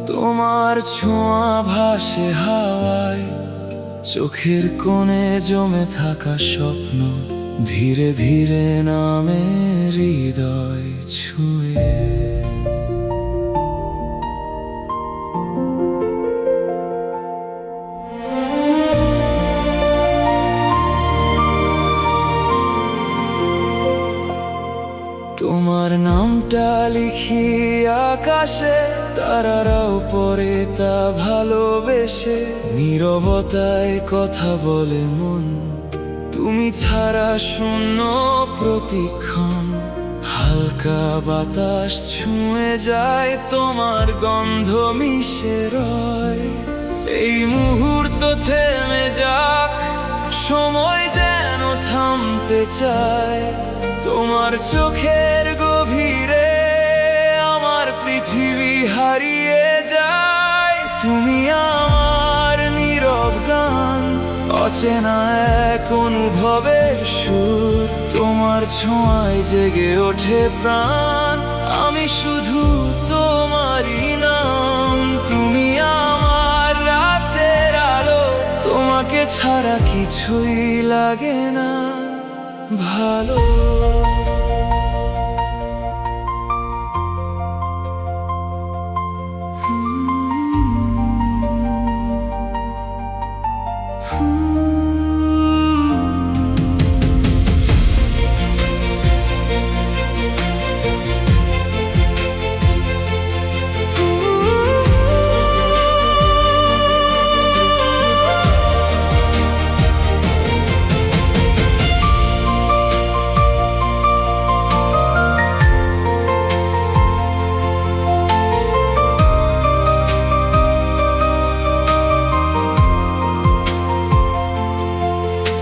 তোমার ছোঁয়া ভাসে হাওয়ায়, চোখের কোণে জমে থাকা স্বপ্ন ধীরে ধীরে নামে হৃদয় ছুঁয়ে। তোমার নামটা লিখি আকাশে, তারারাও পরে তা ভালোবেসে। নীরবতায় কথা বলে মন, তুমি ছাড়া শূন্য প্রতিক্ষণ। হালকা বাতাস ছুঁয়ে যায়, তোমার গন্ধ মিশে রয়। এই মুহূর্ত থেমে যাক, সময় যেন থামতে চায়। তোমার চোখের গভীরে আমার পৃথিবী হারিয়ে যায়। তুমি আমার নীরব গান, অচেনা এক অনুভবের সুর। তোমার ছোঁয়ায় জেগে ওঠে প্রাণ, আমি শুধু তোমারই নাম। তুমি আমার রাতের আলো, তোমাকে ছাড়া কিছুই লাগে না ভালো।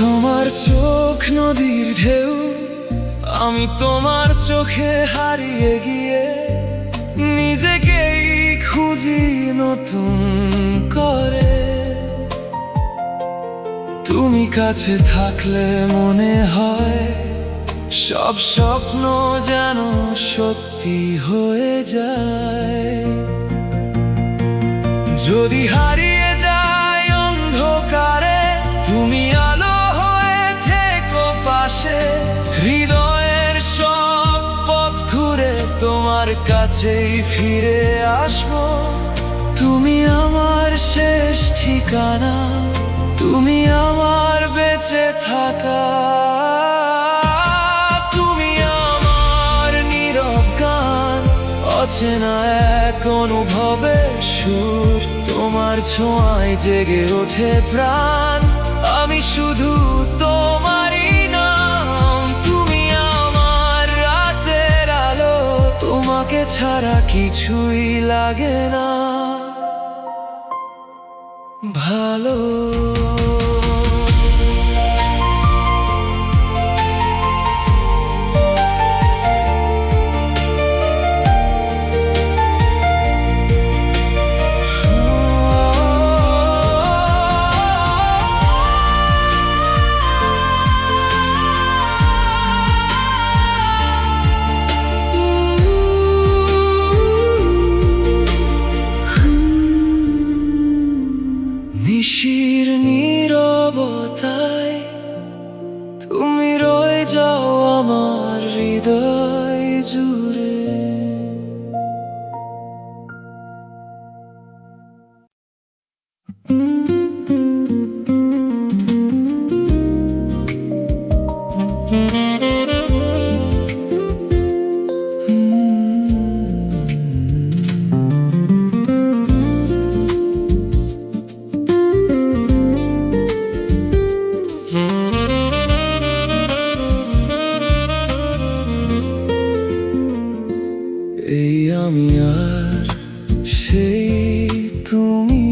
তোমার চোখ নদীর ঢেউ, আমি তোমার চোখে হারিয়ে গিয়ে নিজেকেই খুঁজি নতুন করে। তুমি কাছে থাকলে মনে হয় সব স্বপ্ন যেন সত্যি হয়ে যায়। যদি হারিয়ে যায় অন্ধকারে, তুমি আলো হয়ে থেকো পাশে। হৃদয়ের সব পথ ঘুরে তোমার কাছেই ফিরে আসবো। তুমি আমার শেষ ঠিকানা, তুমি আমার বেঁচে থাকা। তুমি আমার নীরব গান, অচেনা এক অনুভবের সুর। তোমার ছোঁয়ায় জেগে ওঠে প্রাণ, আমি শুধু তোমারই নাম। তুমি আমার রাতের আলো, তোমাকে ছাড়া কিছুই লাগে না ভালো। নিশির নীরবতায় তুমি রয়ে যাও আমার হৃদয় জুড়ে। এই আমি আর সেই তুমি,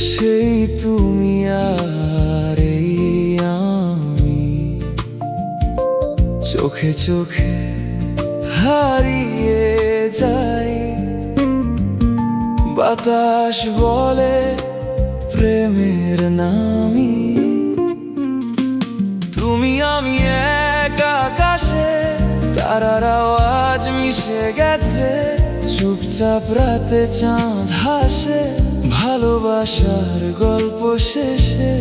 সেই তুমি আর এই আমি। চোখে চোখে হারিয়ে যাই, বাতাস বলে প্রেমের নামি। তুমি আমি এক আকাশে, তারারাও আজ মিশে গেছে। চুপচাপ রাতে চাঁদ হাসে ভালোবাসার গল্প শেষে।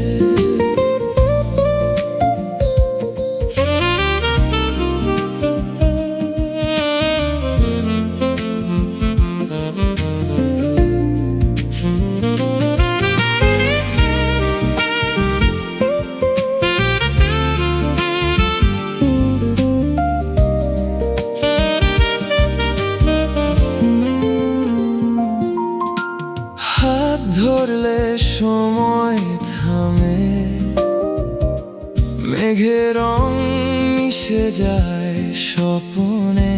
হাত ধরলে সময় থামে, মেঘের রং মিশে যায় স্বপ্নে।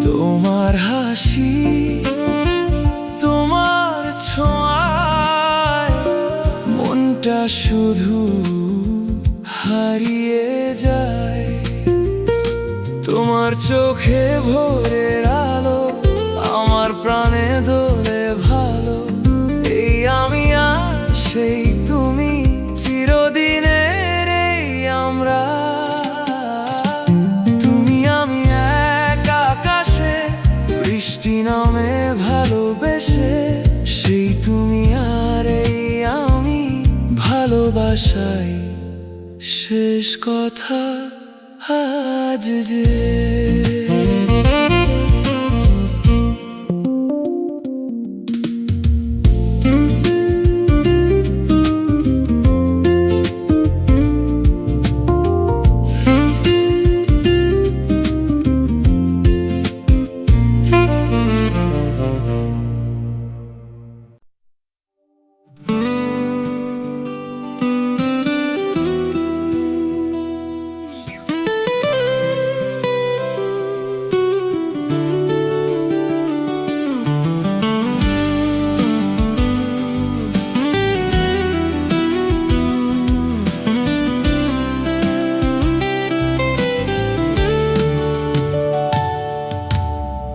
তোমার হাসি, তোমার ছোঁয়ায় মনটা শুধু হারিয়ে যায়। তোমার চোখে ভোরের আলো আমার প্রাণে দোলে ভালো। এই আমি আর সেই তুমি, চিরদিনের এই আমরা। তুমি আমি এক আকাশে, বৃষ্টি নামে ভালোবেসে। সেই তুমি আর এই আমি, ভালোবাসাই শেষ কথা আজ যে।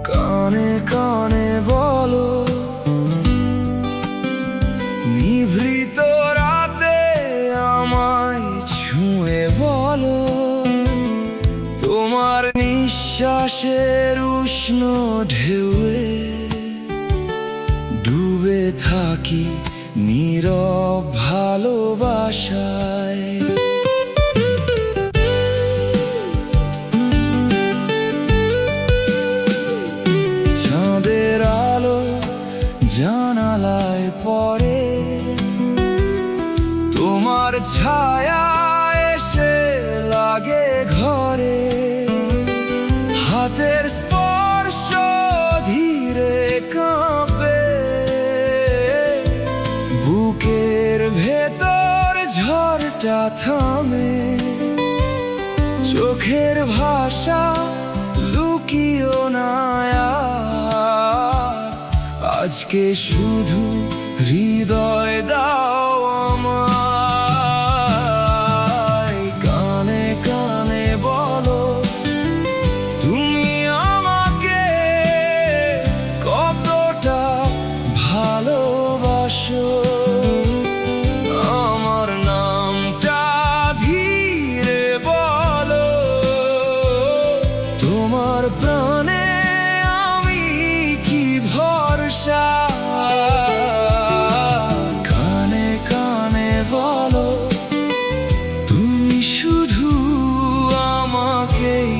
কানে কানে বলো, নিভৃত রাতে আমায় ছুঁয়ে বলো। তোমার নিঃশ্বাসের উষ্ণ ঢেউয়ে ডুবে থাকি নীরব ভালোবাসায়। চাঁদের আলো জানালায় পড়ে, তোমার ছায়া এসে লাগে ঘরে। হাতের স্পর্শ ধীরে কাঁপে, বুকের ভেতর ঝড়টা থামে। চোখের ভাষা লুকিও না আর, আজকে শুধু হৃদয় দাও আমায়। কানে কানে বলো, তুমি আমাকে কতটা ভালোবাসো। আমার নামটা ধীরে বলো, তোমার প্রাণে আমি কি ভরসা। কানে কানে বলো, তুমি শুধু আমাকেই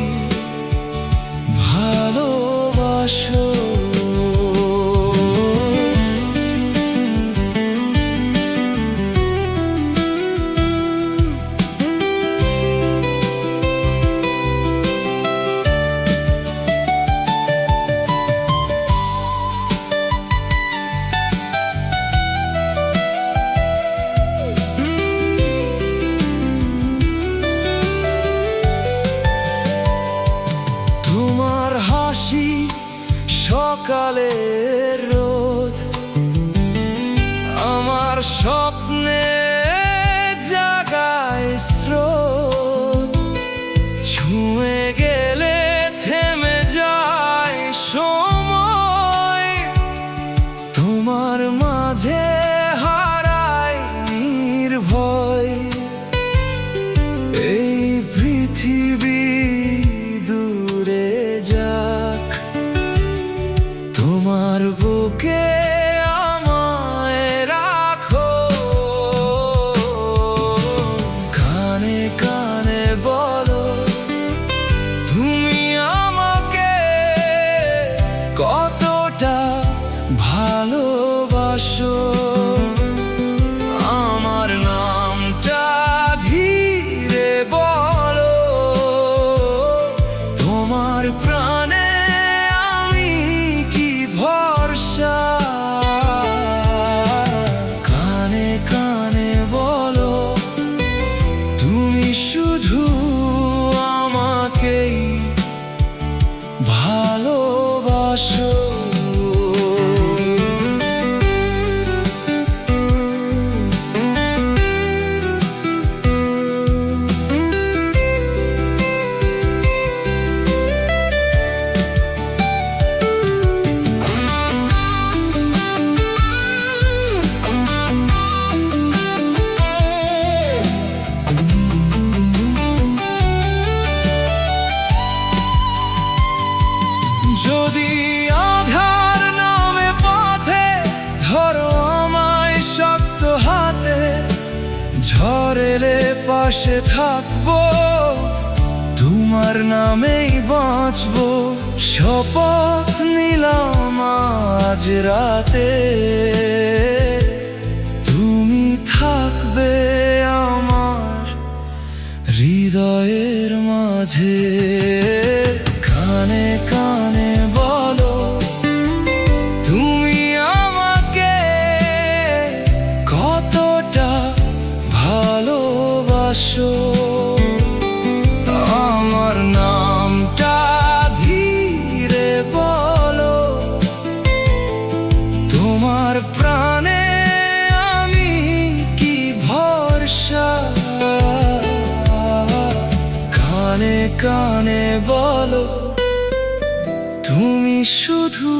ভালোবাসো। তোমার হাসি সকালের রোদ, আমার স্বপ্নে জাগায় স্রোত। ছুঁয়ে গেলে থেমে যায় সময়, তোমার মাঝে হারায় নির্ভয়। এই পৃথিবী দূরে যাক, তোমার বুকে আমায় রাখো, কানে কানে বলো তুমি আমাকে কতটা ভালোবাসো। আমার নামটা ধীরে বলো, তোমার প্রাণে আমি কি ভরসা। কানে কানে বলো তুমি শুধু আমাকেই ভালোবাসো। যদি আধার নামে পথে ধরো আমায় শক্ত হাতে, ঝড় এলে পাশে থাকবো, তোমার নামেই বাঁচবো। শপথ নিলাম আজ রাতে, তুমি থাকবে আমার হৃদয়ের মাঝে। কানে কানে বলো তুমি আমাকে কতটা ভালোবাসো। আমার নামটা ধীরে বলো, তোমার প্রাণে আমি কি ভরসা। কানে কানে বলো তুমি শুধু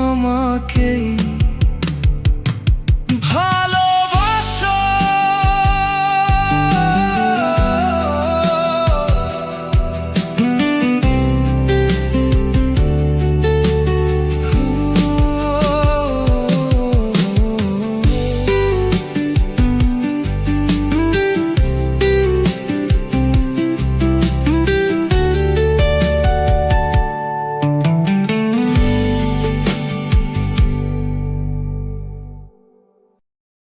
আমাকেই